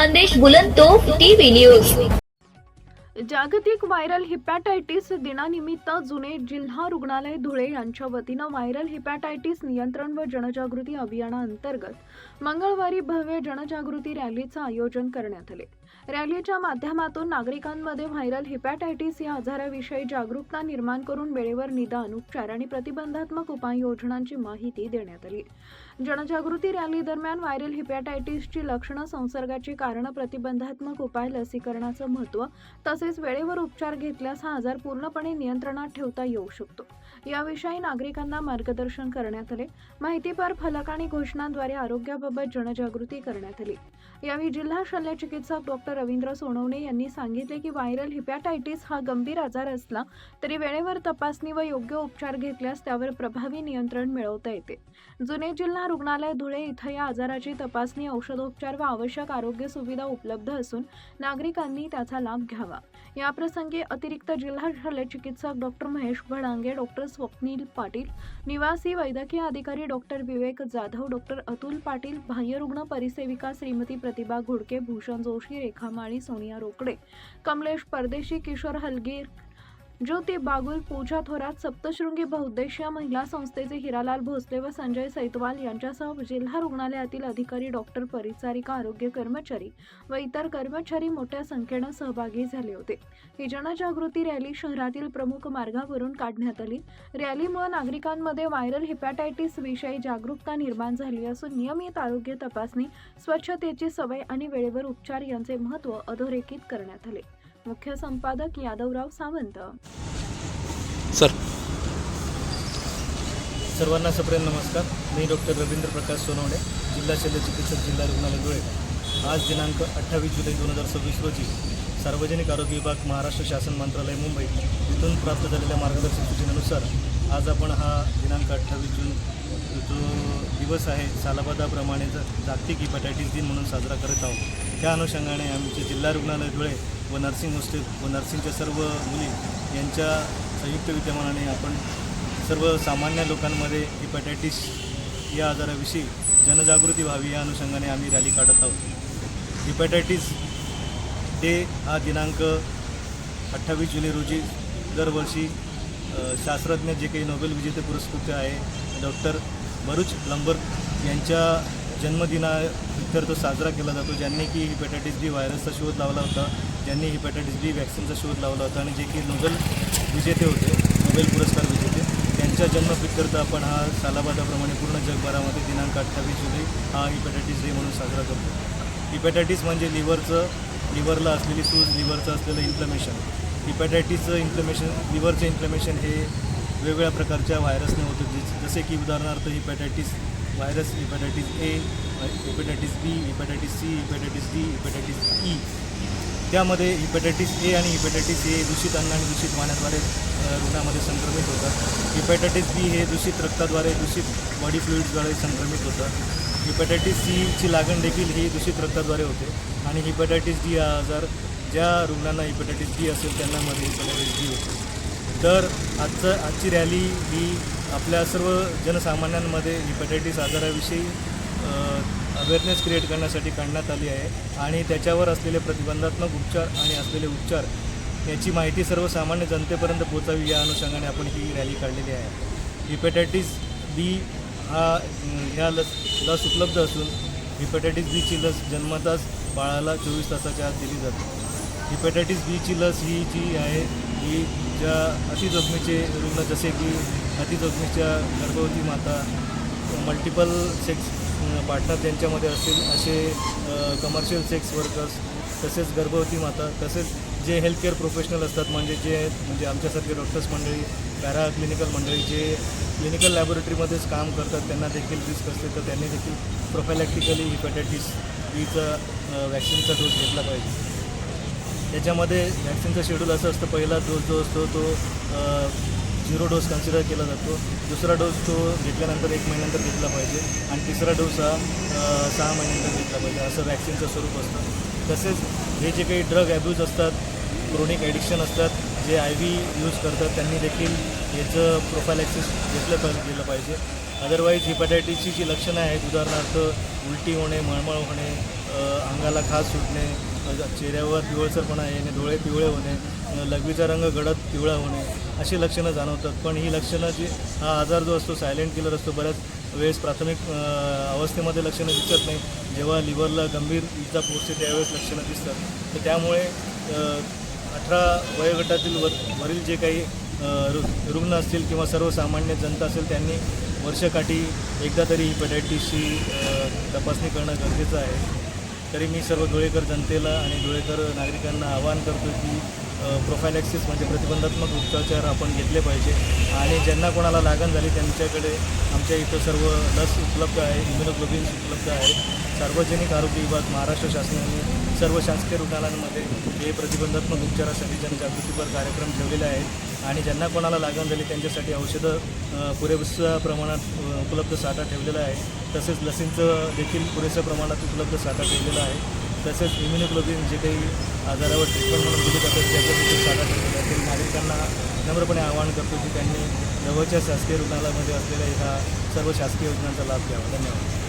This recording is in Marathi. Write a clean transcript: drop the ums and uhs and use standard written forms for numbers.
संदेश बुलंदतोफ टीव्ही न्यूज। जागतिक व्हायरल हिपॅटायटिस दिनानिमित्त जुने जिल्हा रुग्णालय धुळे यांच्या वतीनं व्हायरल हिपॅटायटिस नियंत्रण व जनजागृती अभियानाअंतर्गत मंगळवारी भव्य जनजागृती रॅलीचं आयोजन करण्यात आले। रॅलीच्या माध्यमातून नागरिकांमध्ये व्हायरल हिपॅटायटिस या आजाराविषयी जागरूकता निर्माण करून वेळेवर निदान, उपचार आणि प्रतिबंधात्मक उपाययोजनांची माहिती देण्यात आली। जनजागृती रॅली दरम्यान व्हायरल हिपॅटायटिसची लक्षणं, संसर्गाची कारणं, प्रतिबंधात्मक उपाय, लसीकरणाचं महत्त्व तसेच वेळेवर उपचार घेतल्यास हा आजार पूर्णपणे नियंत्रणात ठेवता येऊ शकतो याविषयी नागरिकांना मार्गदर्शन करण्यात आले। माहितीपर फलक आणि घोषणांद्वारे आरोग्याबाबत जनजागृती करण्यात आली। यावेळी जिल्हा शल्य चिकित्सक डॉक्टर रवींद्र सोनवणे यांनी सांगितले की व्हायरल हिपॅटायटिस हा गंभीर आजार असला तरी वेळेवर तपासणी व योग्य उपचार घेतल्यास त्यावर प्रभावी नियंत्रण मिळवता येते। जुने जिल्हा रुग्णालय धुळे इथं या आजाराची तपासणी, औषधोपचार व आवश्यक आरोग्य सुविधा उपलब्ध असून नागरिकांनी त्याचा लाभ घ्यावा। याप्रसंगी अतिरिक्त जिल्हा शल्य चिकित्सक डॉक्टर महेश भडांगे, डॉक्टर स्वप्नील पाटील, निवासी वैद्यकीय अधिकारी डॉक्टर विवेक जाधव, डॉक्टर अतुल पाटील, बाह्यरुग्ण परिसेविका श्रीमती प्रतिभा घोडके, भूषण जोशी, रेखा माळी, सोनिया रोकडे, कमलेश परदेशी, किशोर हलगीर, ज्योती बागुल, पूजा थोरात, सप्तशृंगी बहुउद्देशीय महिला संस्थेचे हिरालाल भोसले व संजय सैतवाल यांच्यासह जिल्हा रुग्णालयातील अधिकारी, डॉक्टर, परिचारिका, आरोग्य कर्मचारी व इतर कर्मचारी मोठ्या संख्येने सहभागी झाले होते। ही जनजागृती रॅली शहरातील प्रमुख मार्गावरून काढण्यात आली। रॅलीमुळे नागरिकांमध्ये व्हायरल हिपॅटायटिस विषयी जागरूकता निर्माण झाली असून नियमित आरोग्य तपासणी, स्वच्छतेची सवय आणि वेळेवर उपचार यांचे महत्त्व अधोरेखित करण्यात आले। मुख्य संपादक यादवराव सावंत। सर, सर्वांना सप्रेम नमस्कार। मी डॉक्टर रवींद्र प्रकाश सोनवणे, जिल्हा शल्य चिकित्सक, जिल्हा रुग्णालय धुळे। आज दिनांक 28 जुलै 2026 रोजी सार्वजनिक आरोग्य विभाग, महाराष्ट्र शासन मंत्रालय, मुंबई इथून प्राप्त झालेल्या मार्गदर्शक सूचनेनुसार आज आपण हा दिनांक 28 जून जो दिवस आहे सालाबादाप्रमाणे जागतिक हिपॅटायटिस दिन म्हणून साजरा करत आहोत। त्या अनुषंगाने आमचे जिल्हा रुग्णालय धुळे व नर्सिंग हॉस्टेल व नर्सिंगच्या सर्व मुली यांच्या संयुक्त विद्यमानाने आपण सर्व सामान्य लोकांमध्ये हिपॅटायटिस या आजाराविषयी जनजागृती व्हावी या अनुषंगाने आम्ही रॅली काढत आहोत। हिपॅटायटिस डे हा दिनांक 28 जुलै रोजी दरवर्षी शास्त्रज्ञ जे काही नोबेल विजेते पुरस्कृत आहे डॉक्टर बरुच लंबर्ग यांच्या जन्मदिनाप्रीत्यर्थ साजरा केला जातो, ज्यांनी की हिपॅटायटिस बी व्हायरसचा शोध लावला होता, ज्यांनी हिपॅटायटिस बी वॅक्सिनचा शोध लावला होता आणि जे की नोबेल विजेते होते, नोबेल पुरस्कार विजेते, त्यांच्या जन्मप्रीत्यर्थ आपण हा सालाबादाप्रमाणे पूर्ण जगभरामध्ये दिनांक 28 जुलै हा हिपॅटायटिस डे म्हणून साजरा करतो। हिपॅटायटिस म्हणजे लिव्हरला असलेली सूज, लिव्हरचं असलेलं इन्फ्लमेशन। हिपॅटायटिसचं इन्फ्लमेशन, लिव्हरचं इन्फ्लमेशन हे वेगवेगळ्या प्रकारच्या व्हायरसने होतं, जसे की उदाहरणार्थ hepatitis virus, hepatitis A, hepatitis B, hepatitis C, hepatitis D, hepatitis E. त्यामध्ये हिपॅटायटिस ए आणि हिपॅटायटिस ए दूषित अन्न आणि दूषित पाण्याद्वारे रुग्णामध्ये संक्रमित होतात। हिपॅटायटिस बी हे दूषित रक्ताद्वारे, दूषित बॉडी फ्लुइड्सद्वारे संक्रमित होतं। हिपॅटायटिस सीची लागण देखील ही दूषित रक्ताद्वारे होते आणि हिपॅटायटिस डी हा आजार ज्या रुग्णांना हिपॅटायटिस बी असेल त्यांनामध्ये हिपॅटायटिस बी होते। तर आजची रॅली ही आपल्या सर्व जनसामान्यांमध्ये हिपॅटायटिस आजाराविषयी अवेअरनेस क्रिएट करण्यासाठी काढण्यात आली आहे आणि त्याच्यावर असलेले प्रतिबंधात्मक उपचार आणि असलेले उपचार याची माहिती सर्वसामान्य जनतेपर्यंत पोहोचावी या अनुषंगाने आपण ही रॅली काढलेली आहे। हिपॅटायटिस बी ह्या लस उपलब्ध असून हिपॅटायटिस बीची लस जन्मताच बाळाला 24 तासाच्या आत दिली जाते। हिपॅटायटिस बीची लस ही जी आहे ही ज्या अतिजोखमीचे रुग्ण जसे की अतिजोखमीच्या गर्भवती माता, मल्टिपल सेक्स पार्टनर ज्यांच्यामध्ये असतील असे कमर्शियल सेक्स वर्कर्स, तसेच गर्भवती माता, तसेच जे हेल्थकेअर प्रोफेशनल असतात म्हणजे आमच्यासारखे डॉक्टर्स मंडळी, पॅरा क्लिनिकल मंडळी जे क्लिनिकल लॅबोरेटरीमध्येच काम करतात त्यांना देखील रिस्क असते, तर त्यांनी देखील प्रोफॅलॅक्टिकली हिपॅटायटिस बीचा वॅक्सिनचा डोस घेतला पाहिजे। त्याच्यामध्ये वॅक्सिनचं शेड्यूल असं असतं, पहिला डोस जो असतो तो 0 डोस कन्सिडर केला जातो, दुसरा डोस तो घेतल्यानंतर 1 महिन्यानंतर घेतला पाहिजे आणि तिसरा डोस हा 6 महिन्यानंतर घेतला पाहिजे, असं वॅक्सिनचं स्वरूप असतं। तसेच हे जे काही ड्रग ॲब्यूज असतात, क्रोनिक ॲडिक्शन असतात, जे IV यूज करतात त्यांनी देखील याचं प्रोफायलॅक्सिस गेलं पाहिजे। अदरवाईज हिपॅटायटिसची जी लक्षणं आहेत, उदाहरणार्थ उलटी होणे, मळमळ होणे, अंगाला खाज सुटणे, चेहऱ्यावर पिवळसरपणा येणे, डोळे पिवळे होणे, लघवीचा रंग गडद पिवळा होणे अशी लक्षणं जाणवतात. पण ही लक्षणं जी हा आजार जो असतो सायलेंट किलर असतो, बऱ्याच वेळेस प्राथमिक अवस्थेमध्ये लक्षणं दिसत नाही. जेव्हा लिव्हरला गंभीर इजा पोहोचते त्यावेळेस लक्षणं दिसतात. तर त्यामुळे 18 वयोगटातील वरील जे काही रुग्ण असतील किंवा सर्वसामान्य जनता असेल त्यांनी वर्षकाठी एकदा तरी हेपॅटायटिसची तपासणी करणं गरजेचं आहे. तरी मी सर्व धुळेकर जनतेला आणि धुळेकर नागरिकांना आवाहन करतो की प्रोफायलॅक्सिस म्हणजे प्रतिबंधात्मक उपचार आपण घेतले पाहिजे आणि ज्यांना कोणाला लागण झाली त्यांच्याकडे आमच्या इथं सर्व लस उपलब्ध आहे, इम्युनोग्लोबिन्स उपलब्ध आहेत. सार्वजनिक आरोग्य विभाग महाराष्ट्र शासनाने सर्व शासकीय रुग्णालयांमध्ये हे प्रतिबंधात्मक उपचारासाठी जनजागृतीपर कार्यक्रम ठेवलेले आहेत आणि ज्यांना कोणाला लागण झाली त्यांच्यासाठी औषधं पुरेशा प्रमाणात उपलब्ध साठा ठेवलेला आहे. तसेच लसींचं देखील पुरेशा प्रमाणात उपलब्ध साठा ठेवलेला आहे. तसेच इम्युनोग्लोबिन जे काही आजारावर ट्रीटमेंट म्हणून दिली जातात त्याचं देखील साठा ठेवलेला आहे. तरी नागरिकांना नम्रपणे आवाहन करतो की त्यांनी जवळच्या शासकीय रुग्णालयामध्ये असलेल्या ह्या सर्व शासकीय योजनांचा लाभ घ्यावा. धन्यवाद.